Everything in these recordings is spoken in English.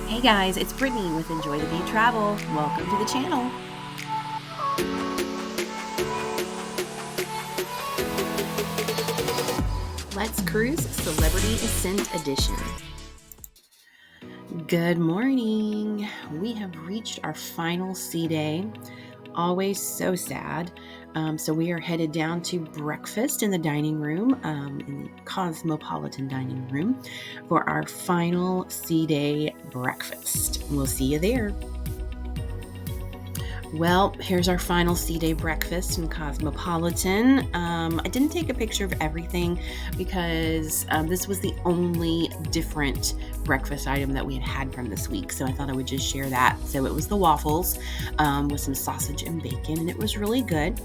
Hey guys, it's Brittany with Enjoy the View Travel. Welcome to the channel. Let's Cruise Celebrity Ascent Edition. Good morning. We have reached our final sea day. Always so sad. So we are headed down to breakfast in the dining room, in the Cosmopolitan dining room, for our final sea day breakfast. We'll see you there. Well, here's our final sea day breakfast in Cosmopolitan. I didn't take a picture of everything because this was the only different breakfast item that we had from this week. So I thought I would just share that. So it was the waffles with some sausage and bacon, and it was really good.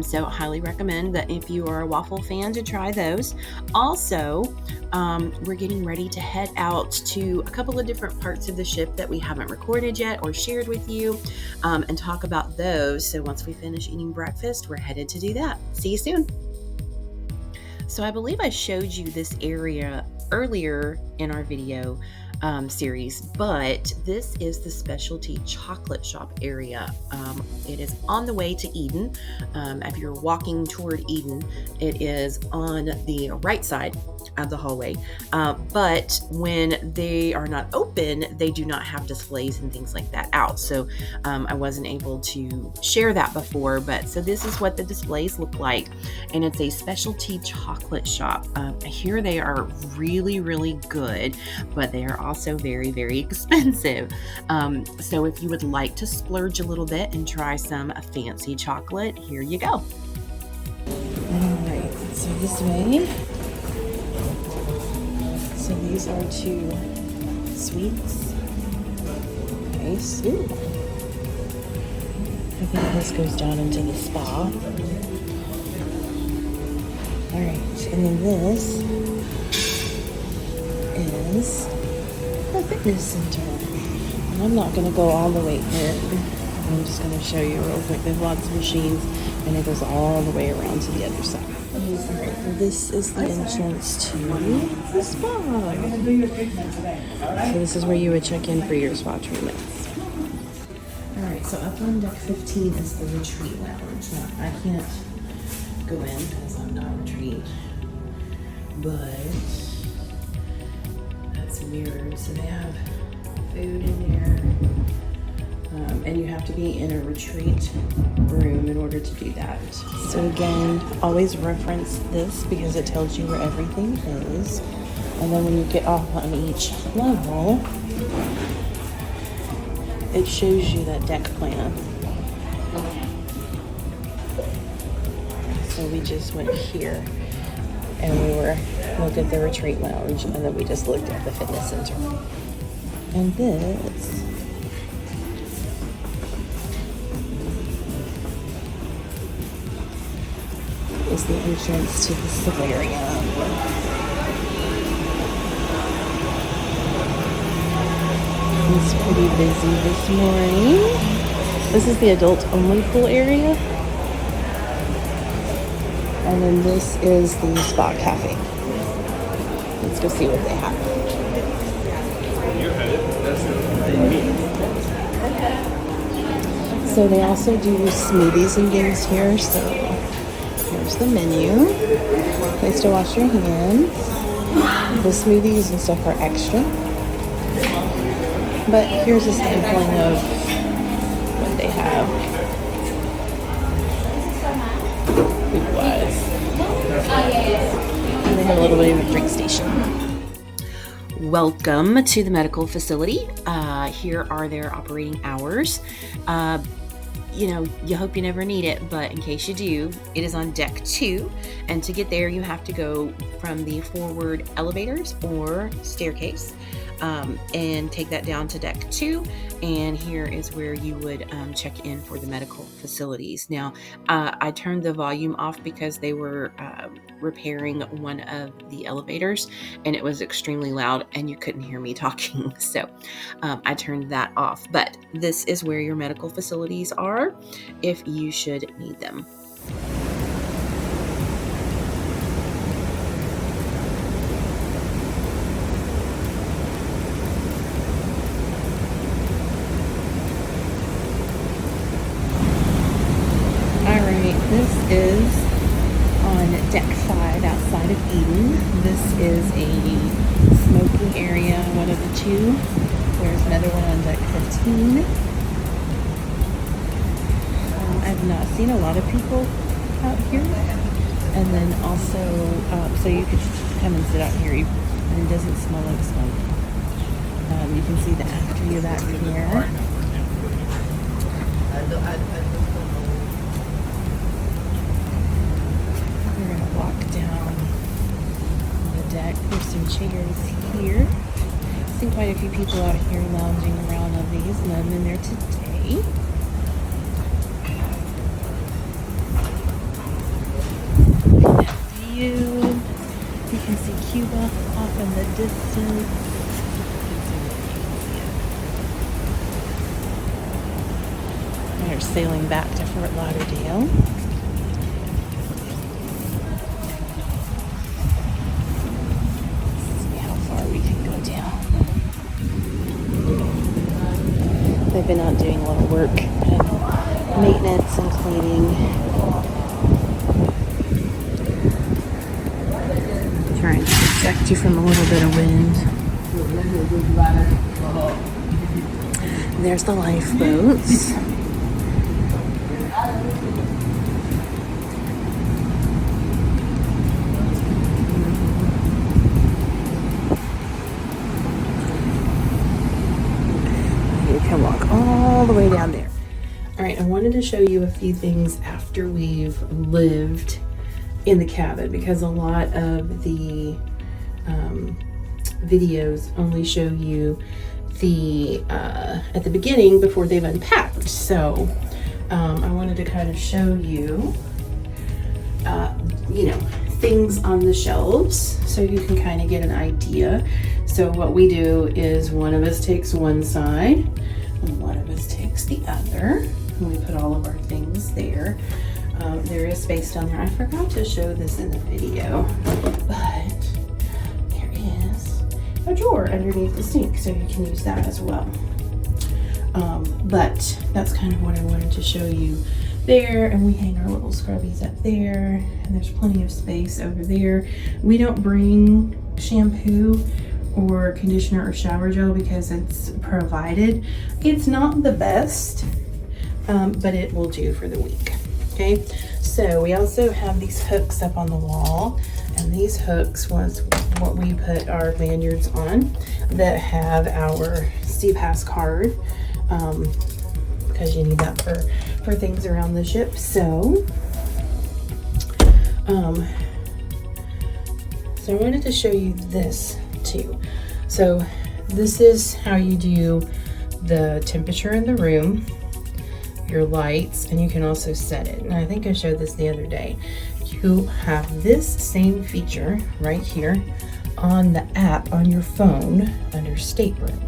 So I highly recommend that if you are a waffle fan to try those. Also, we're getting ready to head out to a couple of different parts of the ship that we haven't recorded yet or shared with you, and talk about those. So once we finish eating breakfast, we're headed to do that. See you soon. So I believe I showed you this area earlier in our video series, but this is the specialty chocolate shop area. It is on the way to Eden. If you're walking toward Eden, it is on the right side of the hallway. But when they are not open, they do not have displays and things like that out. So I wasn't able to share that before, but so this is what the displays look like. And it's a specialty chocolate shop. Here they are really, really good, but they are also very, very expensive. So if you would like to splurge a little bit and try some fancy chocolate, here you go. All right, so this way. So these are 2 sweets. Nice. Ooh. I think this goes down into the spa. All right, and then this is the fitness center. And I'm not going to go all the way in. I'm just going to show you real quick. There's lots of machines, and it goes all the way around to the other side. Alright, this is the entrance to the spa. So this is where you would check in for your spa treatments. Alright, so up on deck 15 is the retreat lounge. Now, I can't go in because I'm not retreat, but that's mirrored. So they have food in there. And you have to be in a retreat room in order to do that. So again, always reference this because it tells you where everything is. And then when you get off on each level, it shows you that deck plan. So we just went here and we looked at the retreat lounge, and then we just looked at the fitness center. And this is the entrance to the solarium. It's pretty busy this morning. This is the adult-only pool area. And then this is the spa cafe. Let's go see what they have. So they also do smoothies and things here. So here's the menu. Place to wash your hands. The smoothies and stuff are extra. But here's a sampling of what they have food-wise. And they have a little bit of a drink station. Welcome to the medical facility. Here are their operating hours. You hope you never need it, but in case you do, it is on deck 2. And to get there, you have to go from the forward elevators or staircase and take that down to deck 2. And here is where you would check in for the medical facilities. Now, I turned the volume off because they were repairing one of the elevators, and it was extremely loud and you couldn't hear me talking. So I turned that off. But this is where your medical facilities are if you should need them. of the two. There's another one on deck 15. I've not seen a lot of people out here. And then also, so you could come and sit out here, and it doesn't smell like smoke. You can see the afterview back here. We're going to walk down the deck. There's some chairs here. I've seen quite a few people out here lounging around on these, none in there today. You can see Cuba off in the distance. We're sailing back to Fort Lauderdale. Let's see how far we can go down. They've been out doing a lot of work and maintenance and cleaning. Trying to protect you from a little bit of wind. There's the lifeboats. You can walk all the way down there. All right, I wanted to show you a few things after we've lived in the cabin, because a lot of the videos only show you the at the beginning before they've unpacked. So I wanted to kind of show you things on the shelves so you can kind of get an idea. So what we do is one of us takes one side and one of us takes the other, and we put all of our things there. There is space down there. I forgot to show this in the video, but there is a drawer underneath the sink, so you can use that as well. But that's kind of what I wanted to show you there. And we hang our little scrubbies up there, and there's plenty of space over there. We don't bring shampoo or conditioner or shower gel because it's provided. It's not the best, but it will do for the week. Okay, so we also have these hooks up on the wall, and these hooks was what we put our lanyards on that have our CPAS card, because you need that for things around the ship. So I wanted to show you this too. So this is how you do the temperature in the room, your lights, and you can also set it. And I think I showed this the other day. You have this same feature right here on the app on your phone under stateroom.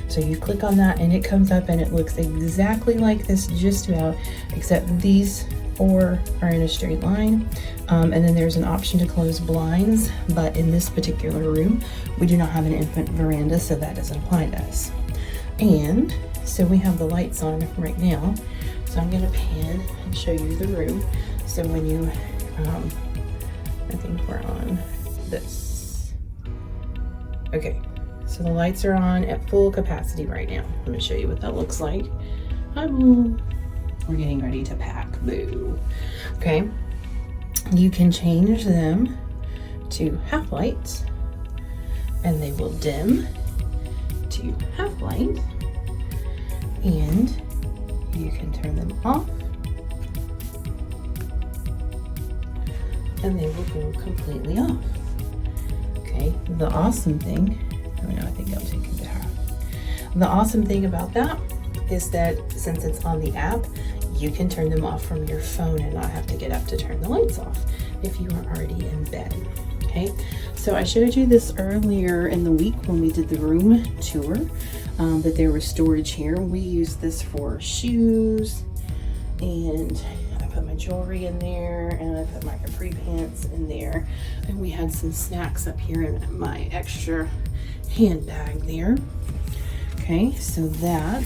So you click on that and it comes up and it looks exactly like this, just about, except these four are in a straight line. And then there's an option to close blinds, but in this particular room we do not have an infant veranda, so that doesn't apply to us. And so we have the lights on right now. So I'm going to pan and show you the room. So when you, I think we're on this. Okay, so the lights are on at full capacity right now. I'm going to show you what that looks like. We're getting ready to pack. Boo. Okay, you can change them to half lights, and they will dim to half light, and you can turn them off and they will go completely off. Okay, the awesome thing, I think I'll take it to half. The awesome thing about that is that since it's on the app, you can turn them off from your phone and not have to get up to turn the lights off if you are already in bed. Okay, so I showed you this earlier in the week when we did the room tour, that there was storage here. We use this for shoes, and I put my jewelry in there, and I put my capri pants in there, and we had some snacks up here in my extra handbag there. Okay, so that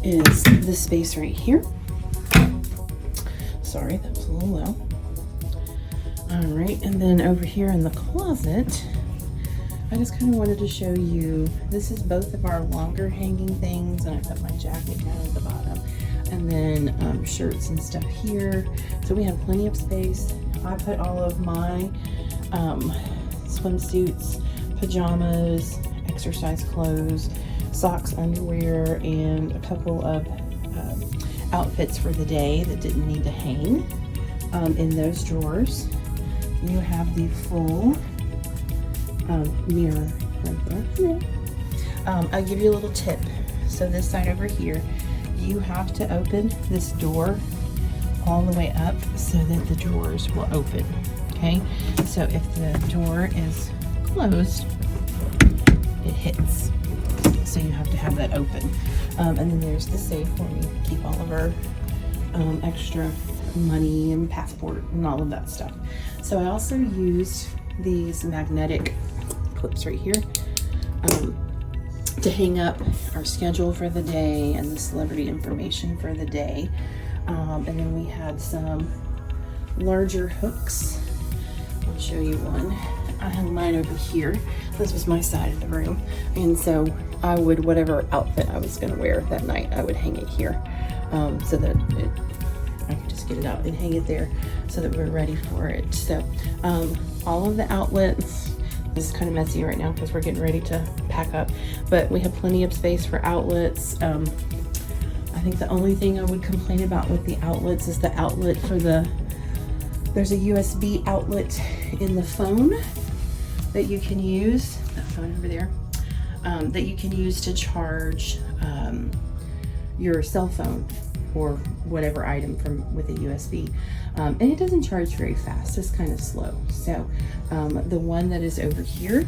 is the space right here. Sorry, that was a little low. All right, and then over here in the closet, I just kind of wanted to show you, this is both of our longer hanging things, and I put my jacket down at the bottom, and then shirts and stuff here. So we have plenty of space. I put all of my swimsuits, pajamas, exercise clothes, socks, underwear, and a couple of outfits for the day that didn't need to hang in those drawers. You have the full mirror right there. I'll give you a little tip. So this side over here, you have to open this door all the way up so that the drawers will open. Okay, so if the door is closed, it hits. So you have to have that open. And then there's the safe where we keep all of our extra money and passport and all of that stuff. So I also used these magnetic clips right here to hang up our schedule for the day and the celebrity information for the day. And then we had some larger hooks. I'll show you one. I had mine over here. This was my side of the room. And so I would, whatever outfit I was going to wear that night, I would hang it here so that I could just get it out and hang it there so that we're ready for it. So all of the outlets, this is kind of messy right now because we're getting ready to pack up, but we have plenty of space for outlets. I think the only thing I would complain about with the outlets is the outlet for there's a USB outlet in the phone that you can use, that phone over there, that you can use to charge your cell phone or whatever item with a USB. And it doesn't charge very fast, it's kind of slow. So the one that is over here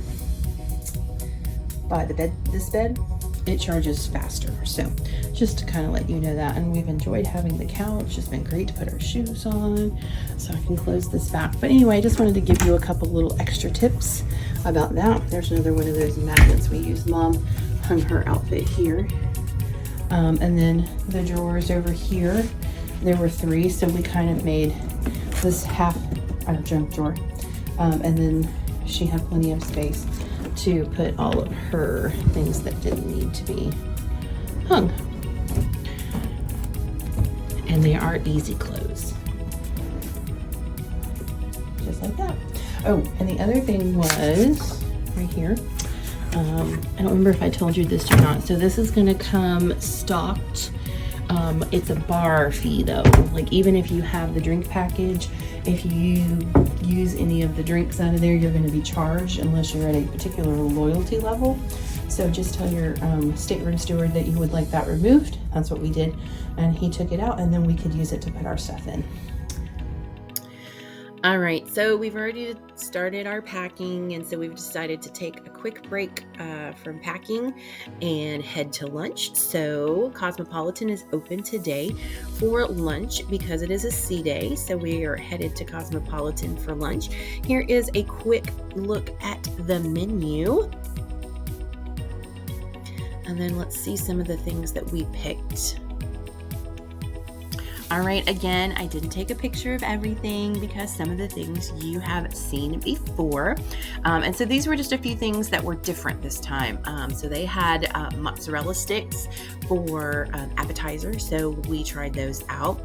by the bed, this bed, it charges faster. So just to kind of let you know that. And we've enjoyed having the couch. It's been great to put our shoes on. So I can close this back. But anyway, I just wanted to give you a couple little extra tips about that. There's another one of those magnets we use. Mom hung her outfit here. And then the drawers over here, there were 3. So we kind of made this half our junk drawer. And then she had plenty of space to put all of her things that didn't need to be hung. And they are easy close. Just like that. Oh, and the other thing was right here. I don't remember if I told you this or not. So this is gonna come stocked. It's a bar fee though. Like even if you have the drink package, if you use any of the drinks out of there, you're going to be charged unless you're at a particular loyalty level. So just tell your stateroom steward that you would like that removed. That's what we did. And he took it out and then we could use it to put our stuff in. All right, so we've already started our packing, and so we've decided to take a quick break from packing and head to lunch. So Cosmopolitan is open today for lunch because it is a C day, so we are headed to Cosmopolitan for lunch. Here is a quick look at the menu. And then let's see some of the things that we picked. All right, again, I didn't take a picture of everything because some of the things you have seen before. And so these were just a few things that were different this time. So they had mozzarella sticks for appetizers, so we tried those out.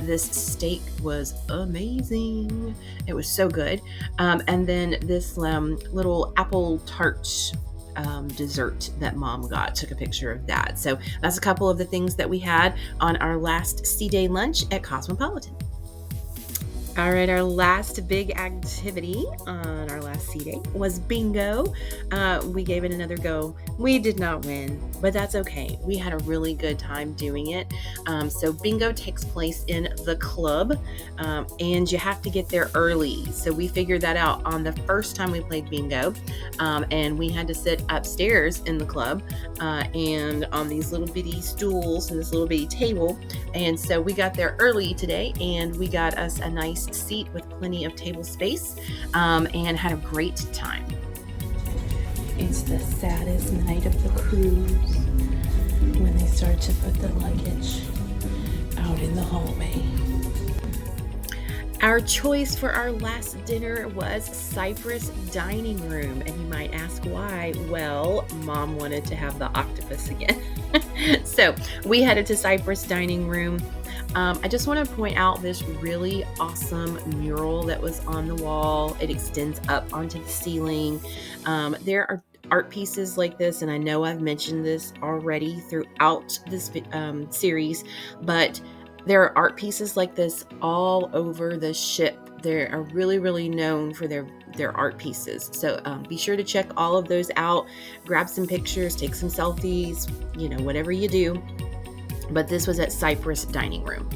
This steak was amazing. It was so good. And then this little apple tart dessert that Mom got, took a picture of that. So that's a couple of the things that we had on our last C-Day lunch at Cosmopolitan. All right, our last big activity on our last C-Day was bingo. We gave it another go. We did not win, but that's okay. We had a really good time doing it. So bingo takes place in the club, and you have to get there early. So we figured that out on the first time we played bingo, and we had to sit upstairs in the club and on these little bitty stools and this little bitty table. And so we got there early today, and we got us a nice seat with plenty of table space, and had a great time. It's the saddest night of the cruise when they start to put the luggage out in the hallway. Our choice for our last dinner was Cypress Dining Room, and you might ask why. Well, Mom wanted to have the octopus again. So we headed to Cypress Dining Room. I just want to point out this really awesome mural that was on the wall. It extends up onto the ceiling. There are art pieces like this, and I know I've mentioned this already throughout this series, but there are art pieces like this all over the ship. They are really, really known for their art pieces. So be sure to check all of those out. Grab some pictures, take some selfies, whatever you do. But this was at Cypress Dining Room.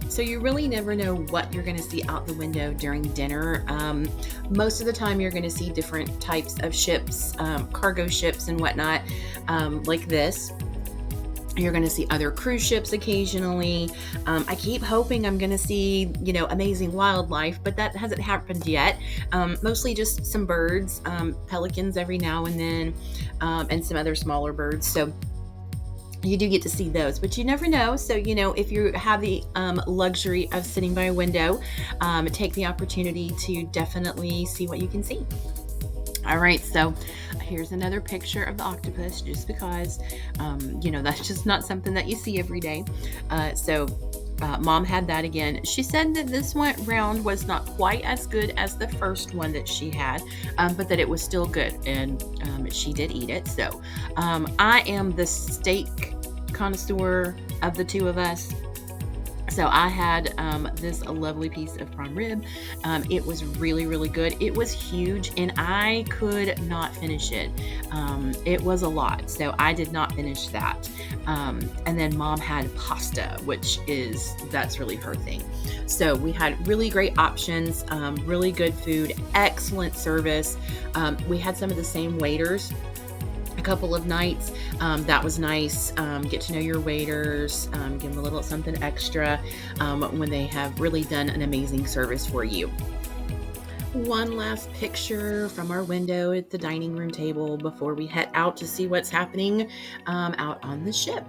So you really never know what you're going to see out the window during dinner. Most of the time you're going to see different types of ships, cargo ships and whatnot, like this. You're going to see other cruise ships occasionally. I keep hoping I'm going to see, amazing wildlife, but that hasn't happened yet. Mostly just some birds, pelicans every now and then, and some other smaller birds. So you do get to see those, but you never know. So, if you have the luxury of sitting by a window, take the opportunity to definitely see what you can see. All right, so here's another picture of the octopus, just because, that's just not something that you see every day. Mom had that again. She said that this round was not quite as good as the first one that she had, but that it was still good, and she did eat it. So I am the steak connoisseur of the two of us. So I had this lovely piece of prime rib. It was really, really good. It was huge, and I could not finish it. It was a lot, so I did not finish that. And then Mom had pasta, that's really her thing. So we had really great options, really good food, excellent service. We had some of the same waiters a couple of nights. That was nice. Get to know your waiters, give them a little something extra when they have really done an amazing service for you. One last picture from our window at the dining room table before we head out to see what's happening out on the ship.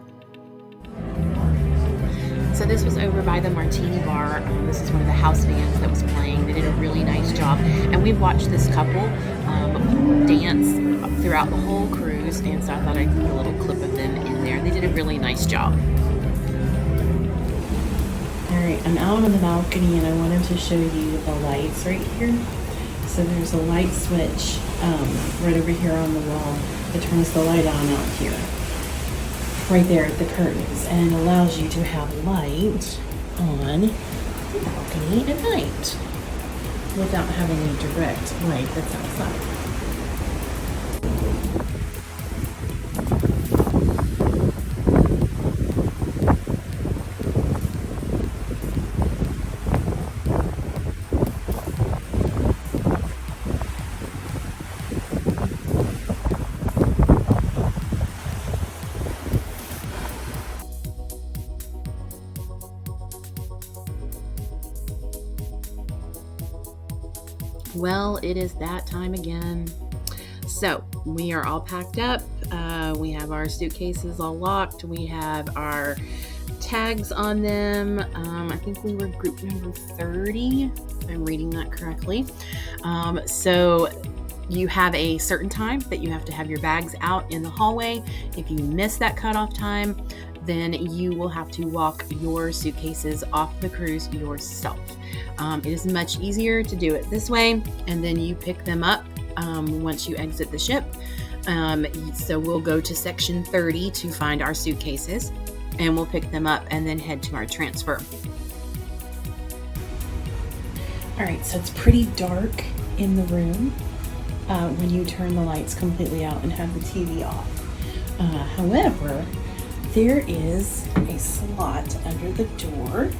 So this was over by the Martini Bar. This is one of the house bands that was playing. They did a really nice job. And we've watched this couple dance throughout the whole cruise. And so I thought I'd put a little clip of them in there. They did a really nice job. All right, I'm out on the balcony and I wanted to show you the lights right here. So there's a light switch right over here on the wall that turns the light on out here. Right there at the curtains, and allows you to have light on the balcony at night without having a direct light that's outside. Well, it is that time again. So we are all packed up. We have our suitcases all locked. We have our tags on them. I think we were group number 30, if I'm reading that correctly. So you have a certain time that you have to have your bags out in the hallway. If you miss that cutoff time, then you will have to walk your suitcases off the cruise yourself. It is much easier to do it this way, and then you pick them up once you exit the ship. So we'll go to section 30 to find our suitcases, and we'll pick them up and then head to our transfer. All right, so it's pretty dark in the room when you turn the lights completely out and have the TV off. However, there is a slot under the door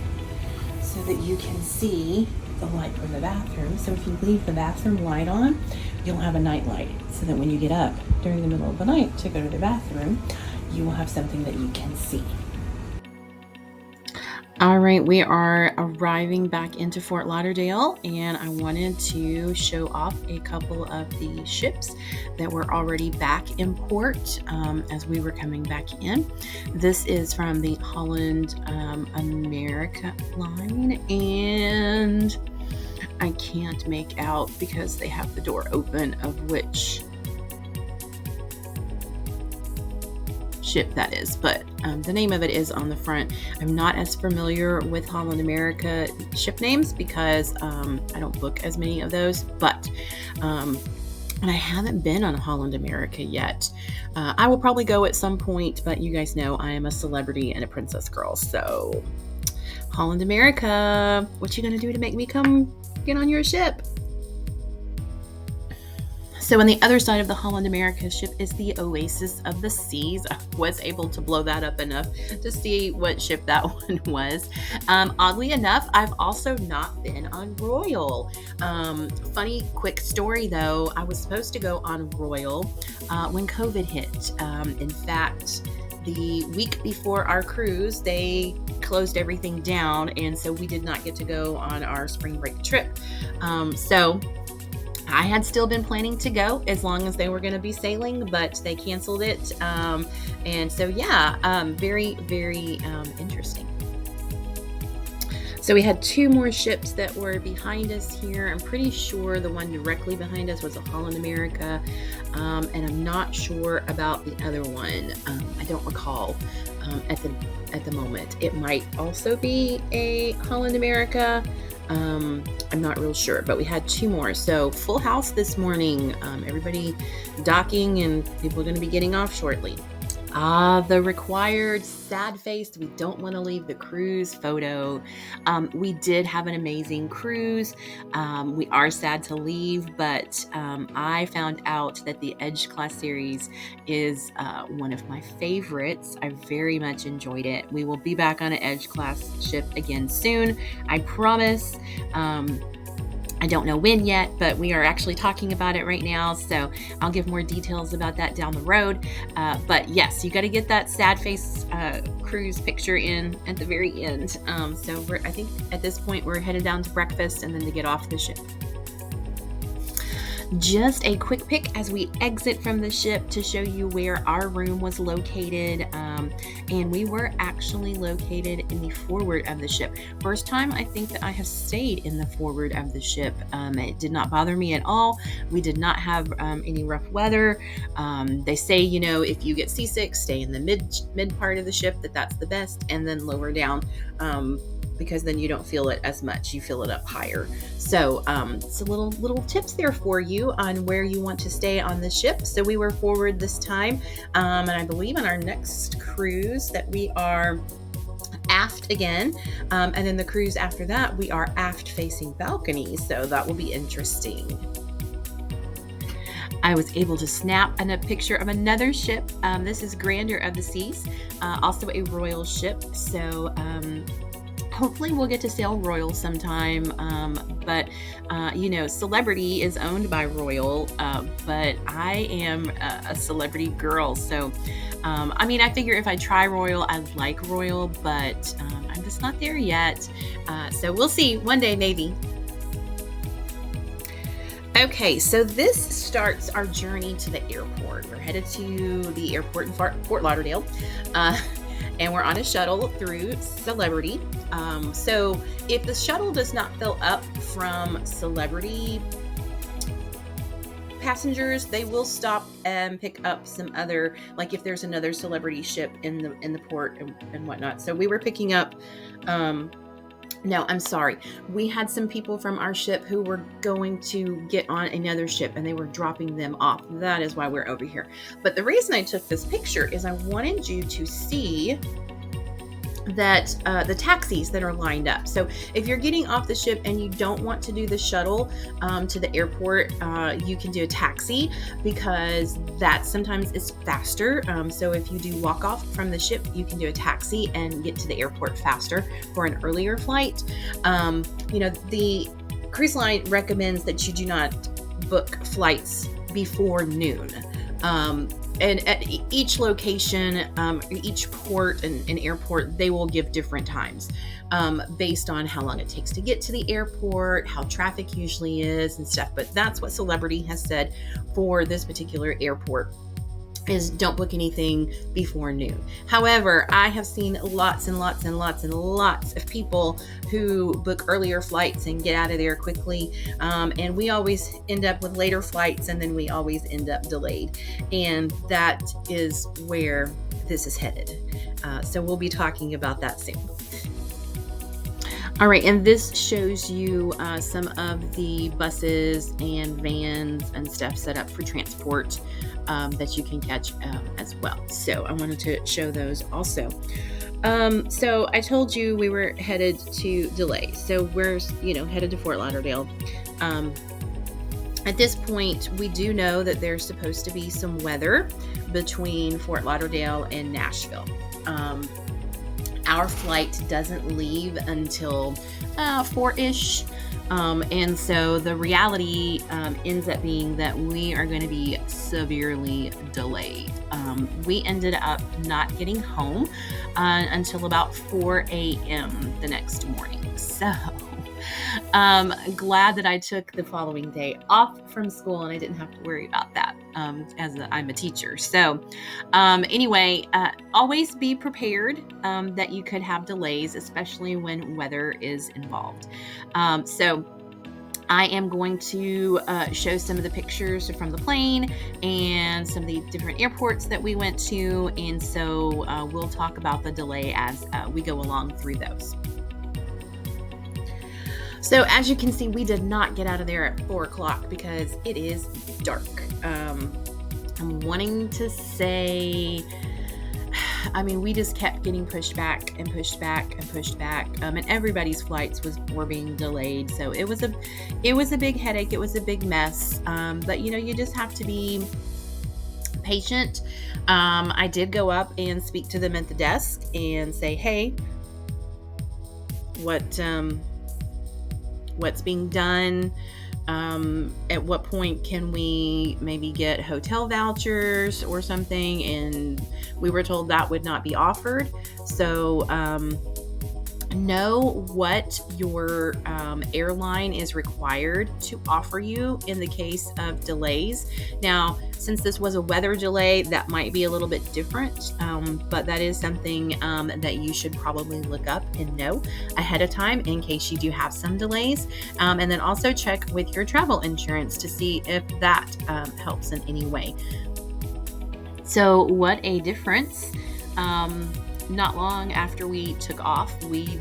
so that you can see the light from the bathroom. So if you leave the bathroom light on, you'll have a night light, so that when you get up during the middle of the night to go to the bathroom, you will have something that you can see. All right, we are arriving back into Fort Lauderdale, and I wanted to show off a couple of the ships that were already back in port as we were coming back in. This is from the Holland America line, and I can't make out because they have the door open of which ship that is, but the name of it is on the front. I'm not as familiar with Holland America ship names because I don't book as many of those, but and I haven't been on Holland America yet. I will probably go at some point, but you guys know I am a celebrity and a princess girl, so Holland America, what you gonna do to make me come get on your ship? So on the other side of the Holland America ship is the Oasis of the Seas. I was able to blow that up enough to see what ship that one was. Oddly enough, I've also not been on Royal. Funny quick story though, I was supposed to go on Royal when COVID hit. In fact, the week before our cruise, they closed everything down, and so we did not get to go on our spring break trip. So I had still been planning to go as long as they were going to be sailing, but they canceled it. And so, yeah, very, very interesting. So we had two more ships that were behind us here. I'm pretty sure the one directly behind us was a Holland America, and I'm not sure about the other one. I don't recall at the moment. It might also be a Holland America. I'm not real sure, but we had two more. So full house this morning. Everybody docking, and people are going to be getting off shortly. The required sad face. We don't want to leave the cruise photo. We did have an amazing cruise. We are sad to leave, but I found out that the Edge class series is one of my favorites. I very much enjoyed it. We will be back on an Edge class ship again soon. I promise. I don't know when yet, but we are actually talking about it right now. So I'll give more details about that down the road. But yes, you got to get that sad face cruise picture in at the very end. So I think at this point we're headed down to breakfast and then to get off the ship. Just a quick pic as we exit from the ship to show you where our room was located. And we were actually located in the forward of the ship. First time I think that I have stayed in the forward of the ship. It did not bother me at all. We did not have any rough weather. They say, if you get seasick, stay in the mid part of the ship, that's the best, and then lower down. Because then you don't feel it as much. You feel it up higher. So it's a little tips there for you on where you want to stay on the ship. So we were forward this time. And I believe on our next cruise that we are aft again. And then the cruise after that, we are aft facing balconies. So that will be interesting. I was able to snap a picture of another ship. This is Grandeur of the Seas, also a Royal ship. So hopefully we'll get to sail Royal sometime, but Celebrity is owned by Royal, but I am a Celebrity girl, so I figure if I try Royal, I'd like Royal, but I'm just not there yet, so we'll see, one day maybe. Okay, so this starts our journey to the airport. We're headed to the airport in Fort Lauderdale, and we're on a shuttle through Celebrity. So if the shuttle does not fill up from Celebrity passengers, they will stop and pick up some other, like if there's another Celebrity ship in the port and whatnot. So we were picking up, no, I'm sorry. We had some people from our ship who were going to get on another ship and they were dropping them off. That is why we're over here. But the reason I took this picture is I wanted you to see that the taxis that are lined up. So if you're getting off the ship and you don't want to do the shuttle to the airport, you can do a taxi because that sometimes is faster. So if you do walk off from the ship, you can do a taxi and get to the airport faster for an earlier flight. The cruise line recommends that you do not book flights before noon. and at each location, each port and airport, they will give different times based on how long it takes to get to the airport, how traffic usually is and stuff. But that's what Celebrity has said for this particular airport, is don't book anything before noon. However, I have seen lots and lots and lots and lots of people who book earlier flights and get out of there quickly. And we always end up with later flights, and then we always end up delayed. And that is where this is headed. So we'll be talking about that soon. All right, and this shows you some of the buses and vans and stuff set up for transport that you can catch as well. So I wanted to show those also. So I told you we were headed to delay. So we're, headed to Fort Lauderdale. At this point, we do know that there's supposed to be some weather between Fort Lauderdale and Nashville. Our flight doesn't leave until 4-ish. And so the reality ends up being that we are going to be severely delayed. We ended up not getting home until about 4 a.m. the next morning. So glad that I took the following day off from school and I didn't have to worry about that as I'm a teacher. So anyway, always be prepared that you could have delays, especially when weather is involved. So I am going to show some of the pictures from the plane and some of the different airports that we went to. And so we'll talk about the delay as we go along through those. So as you can see, we did not get out of there at 4 o'clock because it is dark. I'm wanting to say, we just kept getting pushed back and pushed back and pushed back. And everybody's flights were being delayed. So it was a big headache. It was a big mess. But you just have to be patient. I did go up and speak to them at the desk and say, hey, what's being done? At what point can we maybe get hotel vouchers or something? And we were told that would not be offered. So know what your airline is required to offer you in the case of delays. Now, since this was a weather delay, that might be a little bit different, but that is something that you should probably look up and know ahead of time in case you do have some delays. And then also check with your travel insurance to see if that helps in any way. So what a difference. Not long after we took off, we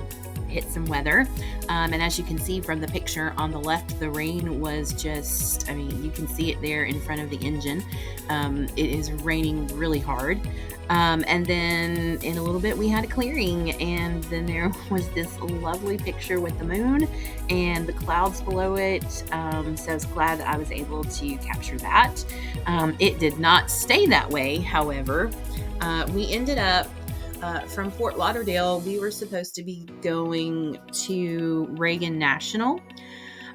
hit some weather. And as you can see from the picture on the left, the rain was just, you can see it there in front of the engine. It is raining really hard. And then in a little bit we had a clearing, and then there was this lovely picture with the moon and the clouds below it. So I was glad that I was able to capture that. It did not stay that way, however. We ended up from Fort Lauderdale, we were supposed to be going to Reagan National.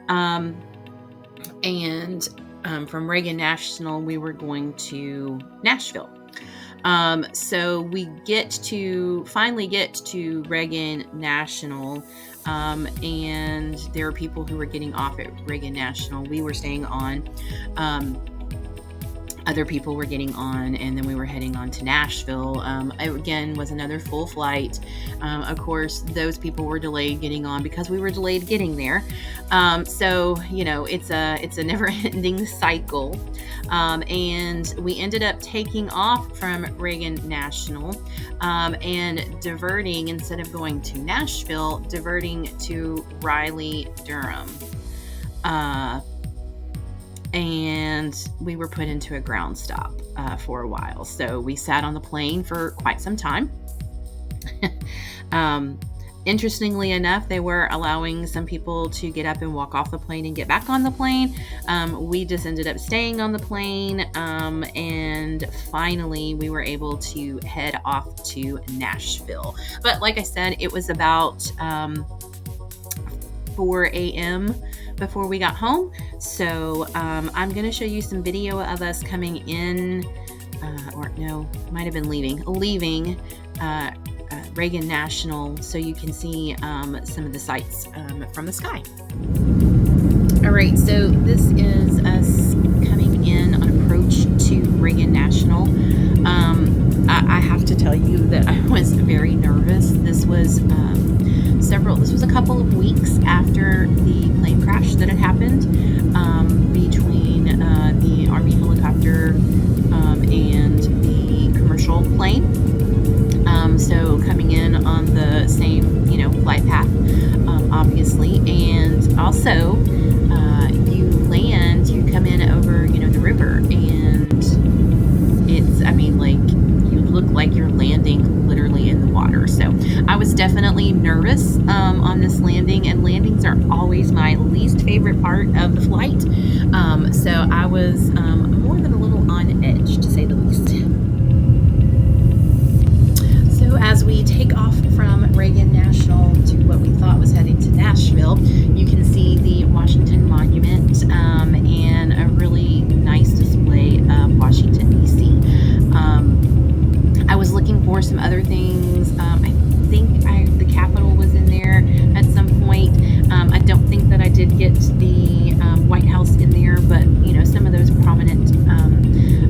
And from Reagan National, we were going to Nashville. So we finally get to Reagan National. And there are people who were getting off at Reagan National. We were staying on. Other people were getting on, and then we were heading on to Nashville. Again, was another full flight. Of course, those people were delayed getting on because we were delayed getting there. So it's a never-ending cycle. And we ended up taking off from Reagan National and diverting, instead of going to Nashville, diverting to Raleigh, Durham. And we were put into a ground stop for a while. So we sat on the plane for quite some time. Interestingly enough, they were allowing some people to get up and walk off the plane and get back on the plane. We just ended up staying on the plane. And finally, we were able to head off to Nashville. But like I said, it was about 4 a.m. before we got home. So I'm going to show you some video of us coming in or no, might have been leaving Reagan National, so you can see some of the sights from the sky. All right, so this is us coming in on approach to Reagan National. I have to tell you that I was very nervous. This was a couple of weeks after the plane crash that had happened between the Army helicopter and the commercial plane. So coming in on the same, flight path, obviously, and also you come in over, the river, and it's, you look like you're landing literally in the water. So I was definitely nervous on this landing, and landings are always my least favorite part of the flight. So I was more than a little on edge, to say the least. So as we take off from Reagan National to what we thought was heading to Nashville, you can see the Washington Monument and a really nice display of Washington, D.C. I was looking for some other things. I think the Capitol was in there at some point. I don't think that I did get the White House in there, but some of those prominent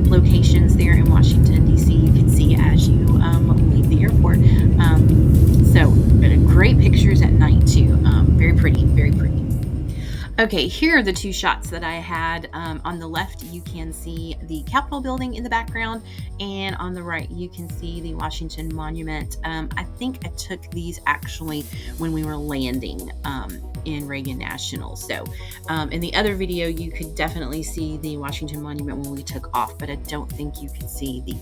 locations there in Washington, D.C. you can see as you leave the airport. So great pictures at night too. Very pretty, very pretty. Okay, here are the two shots that I had. On the left, you can see the Capitol building in the background, and on the right, you can see the Washington Monument. I think I took these actually when we were landing in Reagan National. So in the other video, you could definitely see the Washington Monument when we took off, but I don't think you could see the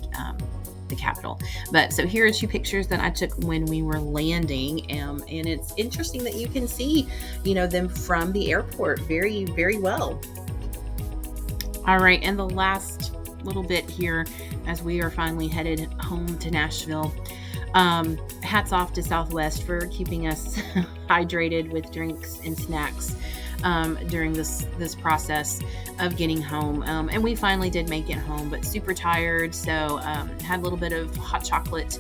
Capitol. But so here are two pictures that I took when we were landing, and it's interesting that you can see them from the airport very, very well. All right, and the last little bit here as we are finally headed home to Nashville. Hats off to Southwest for keeping us hydrated with drinks and snacks during this process of getting home. And we finally did make it home, but super tired. So had a little bit of hot chocolate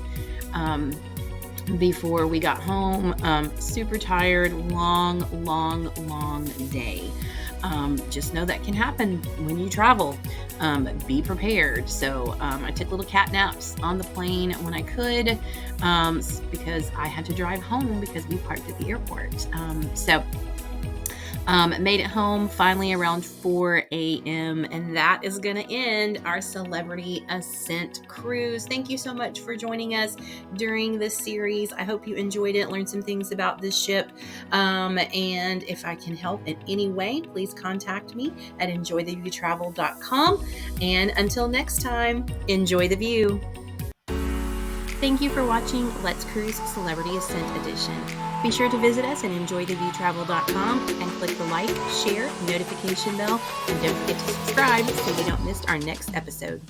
before we got home. Super tired, long day. Just know that can happen when you travel. Be prepared. So I took little cat naps on the plane when I could, because I had to drive home because we parked at the airport. Made it home finally around 4 a.m. and that is going to end our Celebrity Ascent cruise. Thank you so much for joining us during this series. I hope you enjoyed it, learned some things about this ship. And if I can help in any way, please contact me at enjoytheviewtravel.com. And until next time, enjoy the view. Thank you for watching Let's Cruise Celebrity Ascent Edition. Be sure to visit us at enjoytheviewtravel.com and click the like, share, notification bell, and don't forget to subscribe so you don't miss our next episode.